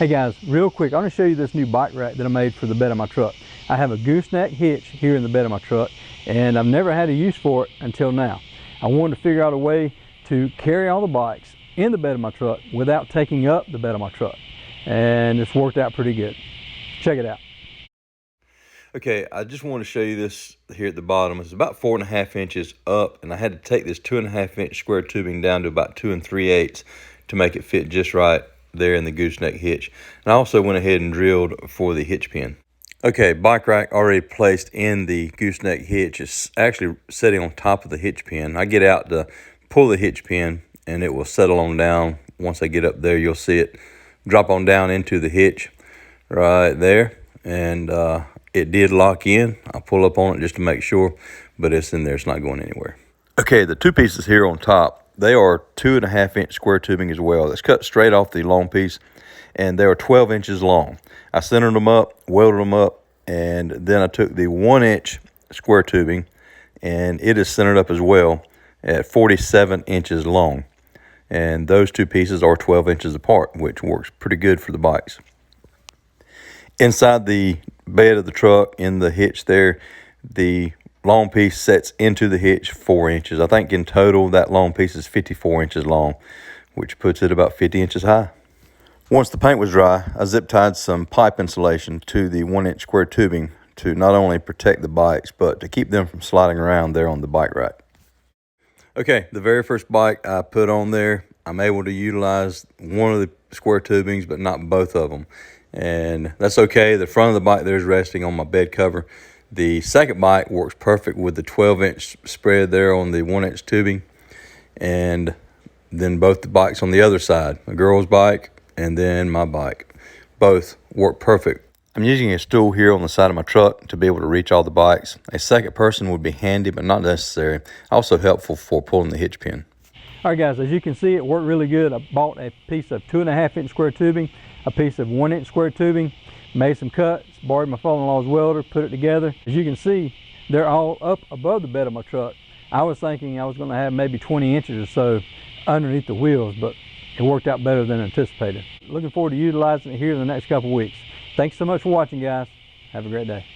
Hey guys, real quick, I'm going to show you this new bike rack that I made for the bed of my truck. I have a Gooseneck Hitch here in the bed of my truck, and I've never had a use for it until now. I wanted to figure out a way to carry all the bikes in the bed of my truck without taking up the bed of my truck, and it's worked out pretty good. Check it out. Okay, I just want to show you this here at the bottom. It's about 4.5 inches up, and I had to take this 2.5 inch square tubing down to about 2 3/8 to make it fit just right there in the Gooseneck Hitch. And I also went ahead and drilled for the hitch pin. Okay, bike rack already placed in the Gooseneck Hitch. It's actually sitting on top of the hitch pin. I get out to pull the hitch pin and it will settle on down. Once I get up there, you'll see it drop on down into the hitch right there. And it did lock in. I'll pull up on it just to make sure, but it's in there. It's not going anywhere. Okay, the two pieces here on top, they are 2.5 inch square tubing as well. It's cut straight off the long piece, and they are 12 inches long. I centered them up, welded them up, and then I took the 1 inch square tubing, and it is centered up as well at 47 inches long. And those two pieces are 12 inches apart, which works pretty good for the bikes. Inside the bed of the truck, in the hitch there, the long piece sets into the hitch 4 inches. I think in total that long piece is 54 inches long, which puts it about 50 inches high. Once the paint was dry, I zip tied some pipe insulation to the 1 inch square tubing to not only protect the bikes, but to keep them from sliding around there on the bike rack. Okay, the very first bike I put on there, I'm able to utilize one of the square tubings, but not both of them. And that's okay. The front of the bike there is resting on my bed cover. The second bike works perfect with the 12 inch spread there on the 1 inch tubing. And then both the bikes on the other side, a girl's bike and then my bike, both work perfect. I'm using a stool here on the side of my truck to be able to reach all the bikes. A second person would be handy, but not necessary. Also helpful for pulling the hitch pin. All right guys, as you can see, it worked really good. I bought a piece of 2.5 inch square tubing, a piece of 1 inch square tubing, made some cuts, borrowed my father-in-law's welder, put it together. As you can see, they're all up above the bed of my truck. I was thinking I was going to have maybe 20 inches or so underneath the wheels, but it worked out better than anticipated. Looking forward to utilizing it here in the next couple weeks. Thanks so much for watching, guys. Have a great day.